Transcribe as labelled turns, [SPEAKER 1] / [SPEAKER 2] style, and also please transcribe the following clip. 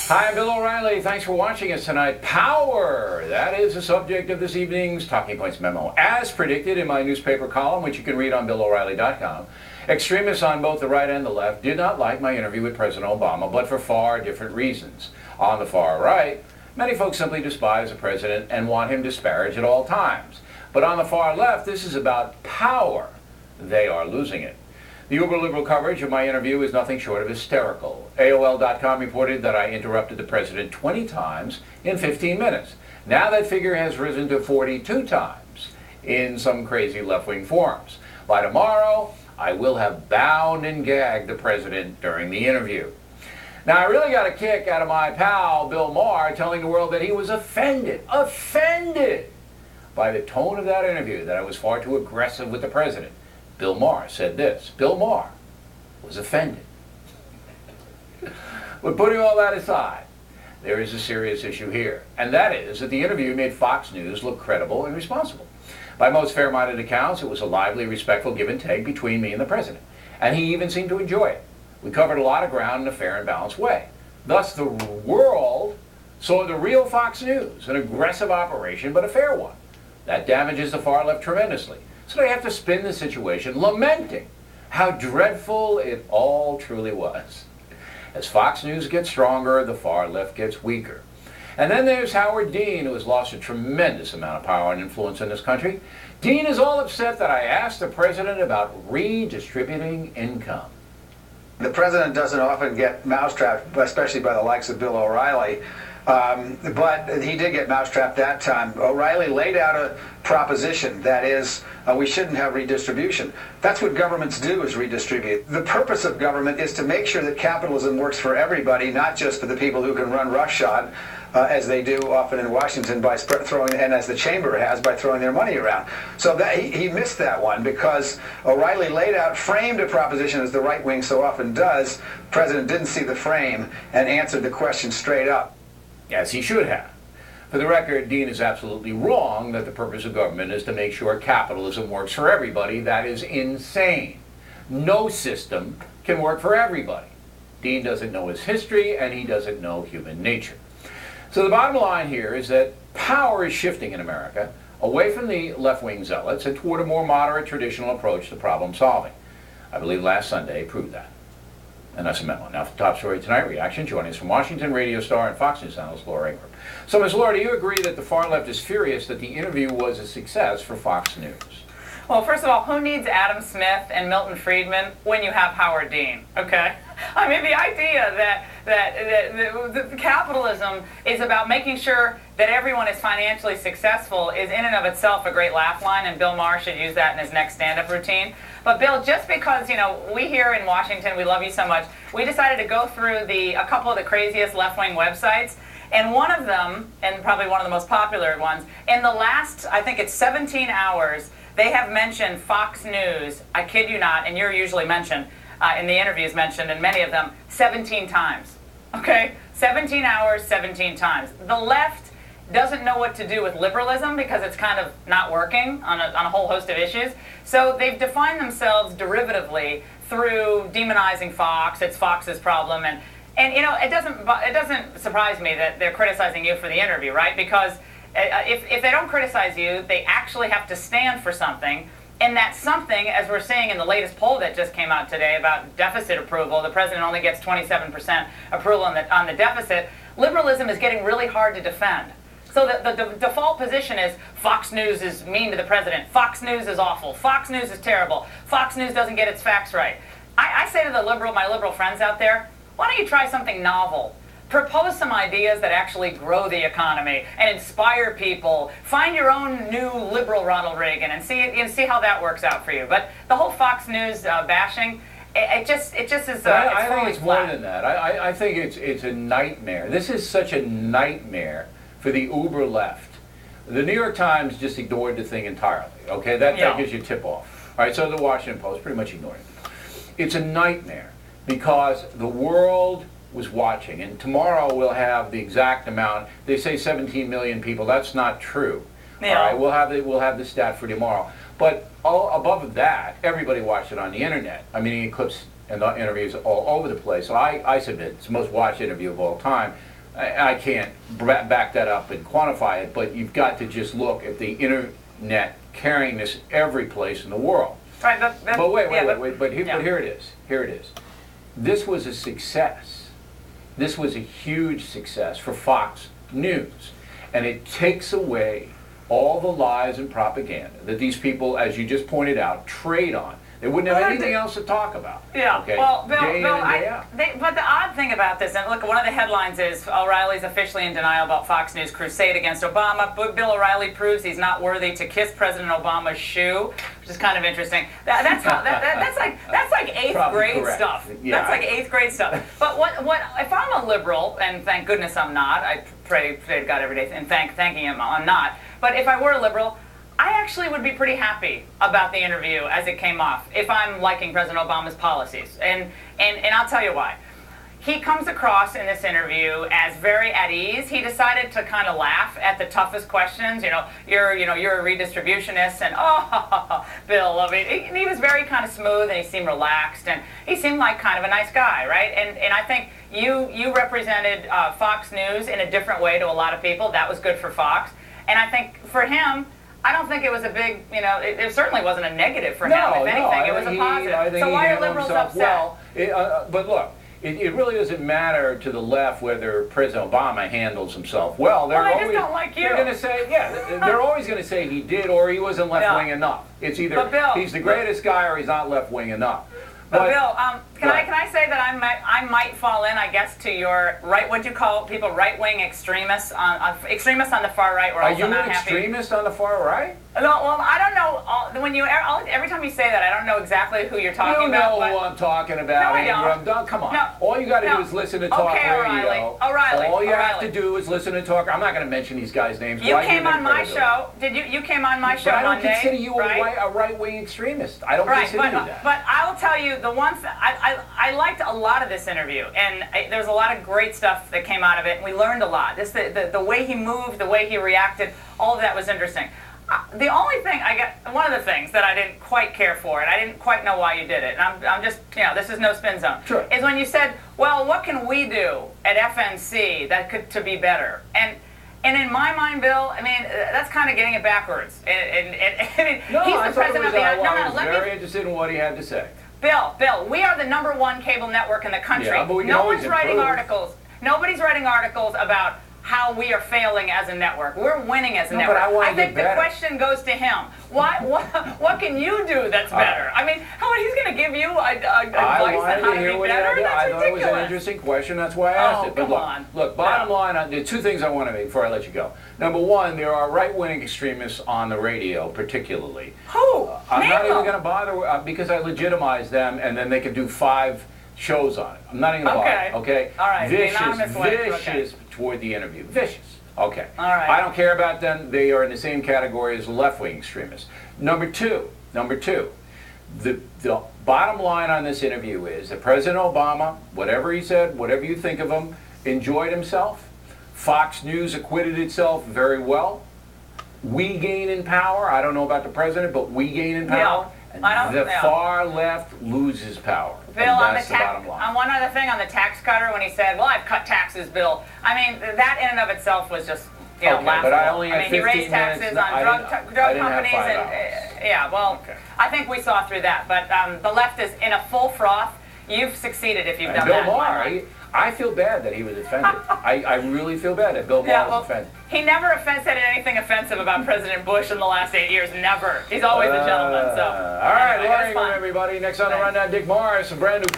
[SPEAKER 1] Hi, I'm Bill O'Reilly. Thanks for watching us tonight. Power! That is the subject of this evening's Talking Points memo. As predicted in my newspaper column, which you can read on BillO'Reilly.com, extremists on both the right and the left did not like my interview with President Obama, but for far different reasons. On the far right, many folks simply despise the president and want him disparaged at all times. But on the far left, this is about power. They are losing it. The uber-liberal coverage of my interview is nothing short of hysterical. AOL.com reported that I interrupted the president 20 times in 15 minutes. Now that figure has risen to 42 times in some crazy left-wing forums. By tomorrow, I will have bound and gagged the president during the interview. Now, I really got a kick out of my pal, Bill Maher, telling the world that he was offended by the tone of that interview, that I was far too aggressive with the president. Bill Maher said this. Bill Maher was offended. But putting all that aside, there is a serious issue here, and that is that the interview made Fox News look credible and responsible. By most fair-minded accounts, it was a lively, respectful give and take between me and the president, and he even seemed to enjoy it. We covered a lot of ground in a fair and balanced way. Thus, the world saw the real Fox News, an aggressive operation, but a fair one. That damages the far left tremendously. So they have to spin the situation lamenting how dreadful it all truly was. As Fox News gets stronger, the far left gets weaker. And then there's Howard Dean, who has lost a tremendous amount of power and influence in this country. Dean is all upset that I asked the president about redistributing income.
[SPEAKER 2] The president doesn't often get mousetrapped, especially by the likes of Bill O'Reilly. But he did get mousetrapped that time. O'Reilly laid out a proposition, that is, we shouldn't have redistribution. That's what governments do, is redistribute. The purpose of government is to make sure that capitalism works for everybody, not just for the people who can run roughshod, as they do often in Washington by throwing, and as the chamber has, by throwing their money around. So that, he missed that one, because O'Reilly framed a proposition as the right wing so often does. The president didn't see the frame and answered the question straight up.
[SPEAKER 1] As he should have. For the record, Dean is absolutely wrong that the purpose of government is to make sure capitalism works for everybody. That is insane. No system can work for everybody. Dean doesn't know his history, and he doesn't know human nature. So the bottom line here is that power is shifting in America away from the left-wing zealots and toward a more moderate traditional approach to problem solving. I believe last Sunday proved that. And that's a memo. Now for the top story tonight, reaction. Joining us from Washington, radio star and Fox News analyst Laura Ingraham. So, Ms. Laura, do you agree that the far left is furious that the interview was a success for Fox News?
[SPEAKER 3] Well, first of all, who needs Adam Smith and Milton Friedman when you have Howard Dean? Okay? I mean, the idea that capitalism is about making sure that everyone is financially successful is in and of itself a great laugh line, and Bill Maher should use that in his next stand-up routine. But Bill, just because, you know, we here in Washington, we love you so much, we decided to go through a couple of the craziest left-wing websites, and one of them, and probably one of the most popular ones, in the last, I think it's 17 hours, they have mentioned Fox News, I kid you not, and you're usually mentioned, in the interviews mentioned, and many of them, 17 times. Okay? 17 hours, 17 times. The left doesn't know what to do with liberalism because it's kind of not working on a whole host of issues. So they've defined themselves derivatively through demonizing Fox. It's Fox's problem, and you know, it doesn't surprise me that they're criticizing you for the interview, right? Because if they don't criticize you, they actually have to stand for something. And that something, as we're seeing in the latest poll that just came out today about deficit approval, the president only gets 27% approval on the deficit. Liberalism is getting really hard to defend. So the default position is Fox News is mean to the president. Fox News is awful. Fox News is terrible. Fox News doesn't get its facts right. I say to my liberal friends out there, why don't you try something novel? Propose some ideas that actually grow the economy and inspire people. Find your own new liberal Ronald Reagan and see how that works out for you. But the whole Fox News bashing, it just is.
[SPEAKER 1] I think it's more than that. I think it's a nightmare. This is such a nightmare for the uber left. The New York Times just ignored the thing entirely. Okay, that gives you a tip off. All right, so the Washington Post pretty much ignored it. It's a nightmare because the world was watching, and tomorrow we'll have the exact amount. They say 17 million people. That's not true. Yeah. All right, we'll have the stat for tomorrow. But above that, everybody watched it on the internet. I mean, clips and the interviews all over the place. So I submit it's the most watched interview of all time. I can't back that up and quantify it, but you've got to just look at the internet carrying this every place in the world.
[SPEAKER 3] Right,
[SPEAKER 1] but here it is. Here it is. This was a success. This was a huge success for Fox News. And it takes away all the lies and propaganda that these people, as you just pointed out, trade on. They wouldn't have anything else to talk about.
[SPEAKER 3] Yeah.
[SPEAKER 1] Okay?
[SPEAKER 3] Well, Bill,
[SPEAKER 1] day in and day out.
[SPEAKER 3] But the odd thing about this, and look, one of the headlines is O'Reilly's officially in denial about Fox News' crusade against Obama. But Bill O'Reilly proves he's not worthy to kiss President Obama's shoe, which is kind of interesting. That's like eighth grade
[SPEAKER 1] correct.
[SPEAKER 3] stuff.
[SPEAKER 1] Yeah.
[SPEAKER 3] That's like eighth grade stuff. But what if I'm a liberal, and thank goodness I'm not. I pray to God every day and thanking him I'm not. But if I were a liberal, I actually would be pretty happy about the interview as it came off if I'm liking President Obama's policies. And I'll tell you why. He comes across in this interview as very at ease. He decided to kind of laugh at the toughest questions. You're a redistributionist, and Bill. I mean, he was very kind of smooth, and he seemed relaxed, and he seemed like kind of a nice guy, right? And I think you represented Fox News in a different way to a lot of people. That was good for Fox, and I think for him, I don't think it was a big, it certainly wasn't a negative for him. If anything, it was a positive. So why are liberals upset?
[SPEAKER 1] But look, it really doesn't matter to the left whether President Obama handles himself well.
[SPEAKER 3] I just don't like you.
[SPEAKER 1] They're going to say, they're always going to say he did or he wasn't left-wing enough. It's either he's the greatest guy or he's not left-wing enough.
[SPEAKER 3] But Bill, can I say that I might fall in, I guess, to your what you call people right-wing extremists extremists on the far right.
[SPEAKER 1] Are you an extremist on the far right?
[SPEAKER 3] No, well, I don't know. Every time you say that, I don't know exactly who you're talking about.
[SPEAKER 1] You know who I'm talking about,
[SPEAKER 3] No, I
[SPEAKER 1] Ingram.
[SPEAKER 3] don't.
[SPEAKER 1] Come on.
[SPEAKER 3] No.
[SPEAKER 1] All you got to do is listen to talk radio.
[SPEAKER 3] O'Reilly.
[SPEAKER 1] All you have to do is listen to talk. I'm not going to mention these guys' names.
[SPEAKER 3] You came on my show. Did you? You came on my show Monday.
[SPEAKER 1] But I don't consider you a right-wing extremist. I don't consider you that.
[SPEAKER 3] But I'll tell you, the ones that I liked a lot of this interview, and there was a lot of great stuff that came out of it, and we learned a lot. The way he moved, the way he reacted, all of that was interesting. The only thing one of the things that I didn't quite care for, and I didn't quite know why you did it, and I'm just, this is no spin zone, is when you said, well, what can we do at FNC to be better? And in my mind, Bill, I mean, that's kind of getting it backwards. I mean, he's the president of the United States.
[SPEAKER 1] I was very interested in what he had to say.
[SPEAKER 3] Bill, we are the #1 cable network in the country.
[SPEAKER 1] Yeah, but we can
[SPEAKER 3] no
[SPEAKER 1] always
[SPEAKER 3] one's writing
[SPEAKER 1] improve.
[SPEAKER 3] articles. Nobody's writing articles about how we are failing as a network. We're winning as a network.
[SPEAKER 1] But I
[SPEAKER 3] think the question goes to him. What can you do that's better? I mean, he's going to give you advice on how to be better? That's
[SPEAKER 1] I thought it was an interesting question. That's why I asked it. But look, bottom line, there are two things I want to make before I let you go. Number one, there are right-wing extremists on the radio, particularly.
[SPEAKER 3] Who?
[SPEAKER 1] I'm not even going to bother because I legitimize them, and then they can do 5 shows on it. I'm not even going to bother. Okay.
[SPEAKER 3] All right.
[SPEAKER 1] Vicious toward the interview. Vicious. Okay.
[SPEAKER 3] All right.
[SPEAKER 1] I don't care about them. They are in the same category as left-wing extremists. Number two, the bottom line on this interview is that President Obama, whatever he said, whatever you think of him, enjoyed himself. Fox News acquitted itself very well. We gain in power. I don't know about the president, but we gain in power.
[SPEAKER 3] Yeah.
[SPEAKER 1] The far left loses power.
[SPEAKER 3] Bill,
[SPEAKER 1] that's the bottom line.
[SPEAKER 3] On one other thing, on the tax cutter, when he said, well, I've cut taxes, Bill. I mean, that in and of itself was just, laughable.
[SPEAKER 1] But I only had 15
[SPEAKER 3] he raised taxes
[SPEAKER 1] minutes.
[SPEAKER 3] on drug companies. I think we saw through that. But the left is in a full froth. You've succeeded if you've done
[SPEAKER 1] Bill
[SPEAKER 3] that.
[SPEAKER 1] Maher, I feel bad that he was offended. I really feel bad that Bill Maher was offended.
[SPEAKER 3] He never said anything offensive about President Bush in the last 8 years. Never. He's always a gentleman. So.
[SPEAKER 1] All right, Larry, everybody. Next on the Rundown, Dick Morris, a brand new.